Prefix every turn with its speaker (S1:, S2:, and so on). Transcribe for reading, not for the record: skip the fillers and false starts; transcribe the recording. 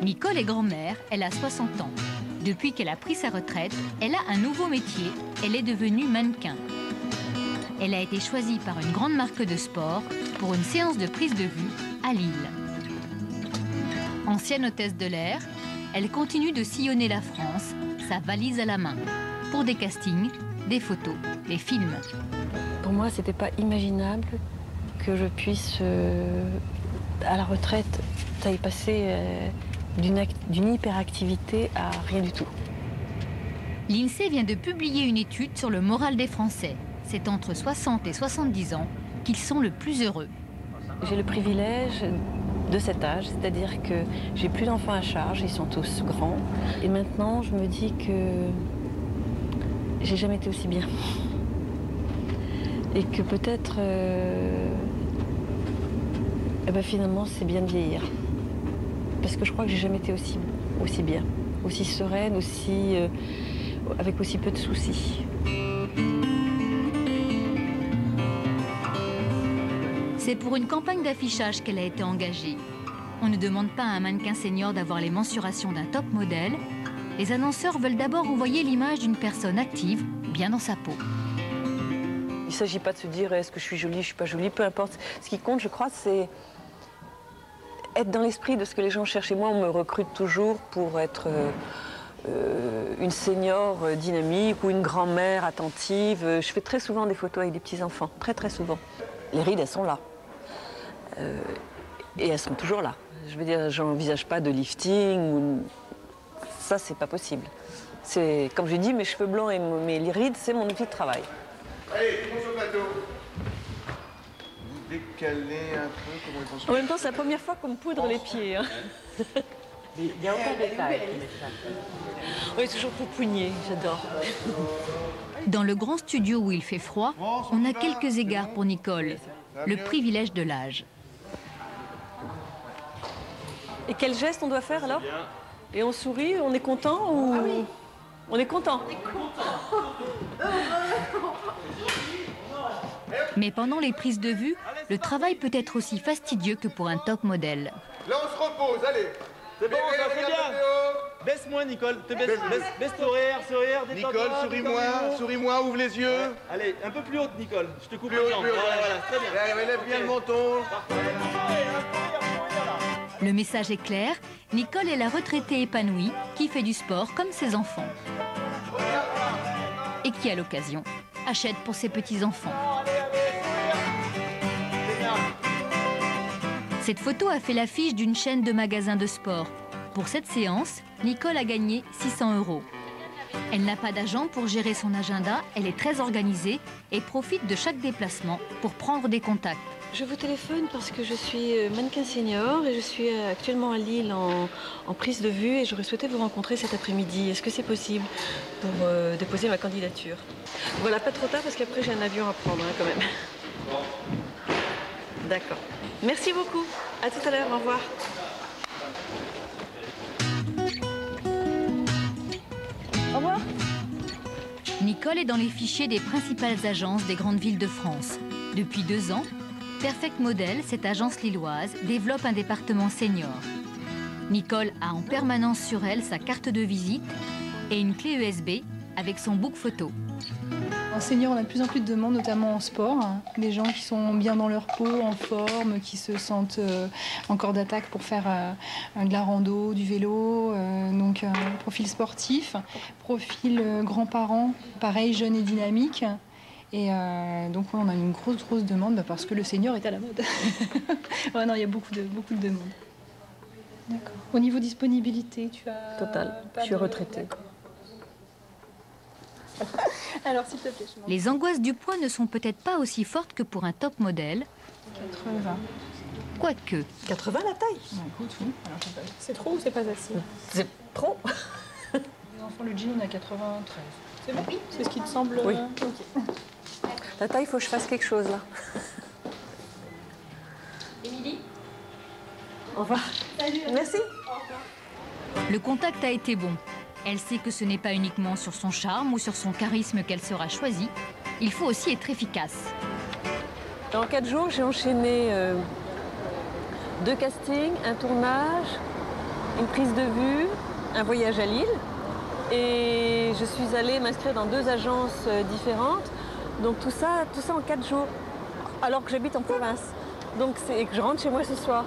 S1: Nicole est grand-mère, elle a 60 ans. Depuis qu'elle a pris sa retraite, elle a un nouveau métier, elle est devenue mannequin. Elle a été choisie par une grande marque de sport pour une séance de prise de vue à Lille. Ancienne hôtesse de l'air, elle continue de sillonner la France, sa valise à la main, pour des castings, des photos, des films.
S2: Pour moi, c'était pas imaginable que je puisse, à la retraite, ça y passer d'une hyperactivité à rien du tout.
S1: L'INSEE vient de publier une étude sur le moral des Français. C'est entre 60 et 70 ans qu'ils sont le plus heureux.
S2: J'ai le privilège de cet âge, c'est-à-dire que j'ai plus d'enfants à charge, ils sont tous grands. Et maintenant, je me dis que j'ai jamais été aussi bien. Et que peut-être, finalement, c'est bien de vieillir. Parce que je crois que j'ai jamais été aussi bien, aussi sereine, avec aussi peu de soucis.
S1: C'est pour une campagne d'affichage qu'elle a été engagée. On ne demande pas à un mannequin senior d'avoir les mensurations d'un top modèle. Les annonceurs veulent d'abord envoyer l'image d'une personne active, bien dans sa peau.
S2: Il ne s'agit pas de se dire est-ce que je suis jolie, je ne suis pas jolie, peu importe. Ce qui compte, je crois, c'est être dans l'esprit de ce que les gens cherchent. Et moi, on me recrute toujours pour être une senior dynamique ou une grand-mère attentive. Je fais très souvent des photos avec des petits-enfants, très très souvent. Les rides, elles sont là. Et elles sont toujours là. Je veux dire, j'envisage pas de lifting. Ça, c'est pas possible. C'est, comme je dis, mes cheveux blancs et mes rides, c'est mon outil de travail.
S3: Allez, tout le monde sur le plateau. Vous décalez un peu, comment ils pensent.
S2: En même temps, c'est la première fois qu'on me poudre les pieds. Hein.
S4: Il n'y a aucun détail qui m'échappe.
S2: Oui, toujours poupougné, j'adore.
S1: Dans le grand studio où il fait froid, on a quelques égards pour Nicole. Le privilège de l'âge.
S2: Et quel geste on doit faire alors? Et on sourit, on est content ou... Ah oui. On est content.
S1: Mais pendant les prises de vue, le travail peut être aussi fastidieux que pour un top modèle.
S3: Là, on se repose, allez.
S5: C'est bon, ça fait bien. Baisse-moi, Nicole. Baisse ton rire, sourire.
S3: Nicole, souris-moi, ouvre les yeux.
S5: Ouais. Allez, un peu plus haute, Nicole. Je te coupe
S3: Plus
S5: les
S3: haut,
S5: jambes.
S3: plus haut.
S5: Voilà, très bien.
S3: Lève bien le menton.
S1: Le message est clair, Nicole est la retraitée épanouie qui fait du sport comme ses enfants. Et qui, à l'occasion, achète pour ses petits-enfants. Cette photo a fait l'affiche d'une chaîne de magasins de sport. Pour cette séance, Nicole a gagné 600 €. Elle n'a pas d'agent pour gérer son agenda, elle est très organisée et profite de chaque déplacement pour prendre des contacts.
S2: Je vous téléphone parce que je suis mannequin senior et je suis actuellement à Lille en prise de vue et j'aurais souhaité vous rencontrer cet après-midi. Est-ce que c'est possible pour déposer ma candidature? Voilà, pas trop tard parce qu'après j'ai un avion à prendre quand même. D'accord. Merci beaucoup. À tout à l'heure. Au revoir. Au revoir.
S1: Nicole est dans les fichiers des principales agences des grandes villes de France. Depuis 2 ans, Perfect Model, cette agence lilloise, développe un département senior. Nicole a en permanence sur elle sa carte de visite et une clé USB avec son book photo.
S6: En senior, on a de plus en plus de demandes, notamment en sport. Hein. Des gens qui sont bien dans leur peau, en forme, qui se sentent en corps d'attaque pour faire de la rando, du vélo. Donc, profil sportif, profil grands-parents, pareil, jeune et dynamique. Et donc, on a une grosse demande parce que le senior est à la mode. Ouais, non, il y a beaucoup de demandes. D'accord. Au niveau disponibilité, tu as...
S2: Total. Je suis retraitée.
S6: Alors, s'il te plaît.
S1: Les angoisses du poids ne sont peut-être pas aussi fortes que pour un top modèle.
S6: 80.
S1: Quoique.
S2: 80 la taille?
S6: Écoute, oui. C'est trop ou c'est pas assez?
S2: C'est trop.
S6: Les enfants, le jean, on a 93. C'est bon? C'est ce qui te semble?
S2: Oui.
S6: Okay.
S2: La taille, il faut que je fasse quelque chose là.
S6: Émilie?
S2: Au revoir.
S6: Salut.
S2: Merci.
S6: Au revoir.
S1: Le contact a été bon. Elle sait que ce n'est pas uniquement sur son charme ou sur son charisme qu'elle sera choisie. Il faut aussi être efficace.
S2: En 4 jours, j'ai enchaîné 2 castings, un tournage une prise de vue, un voyage à Lille. Et je suis allée m'inscrire dans 2 agences différentes. Donc tout ça en 4 jours, alors que j'habite en province. Donc et que je rentre chez moi ce soir.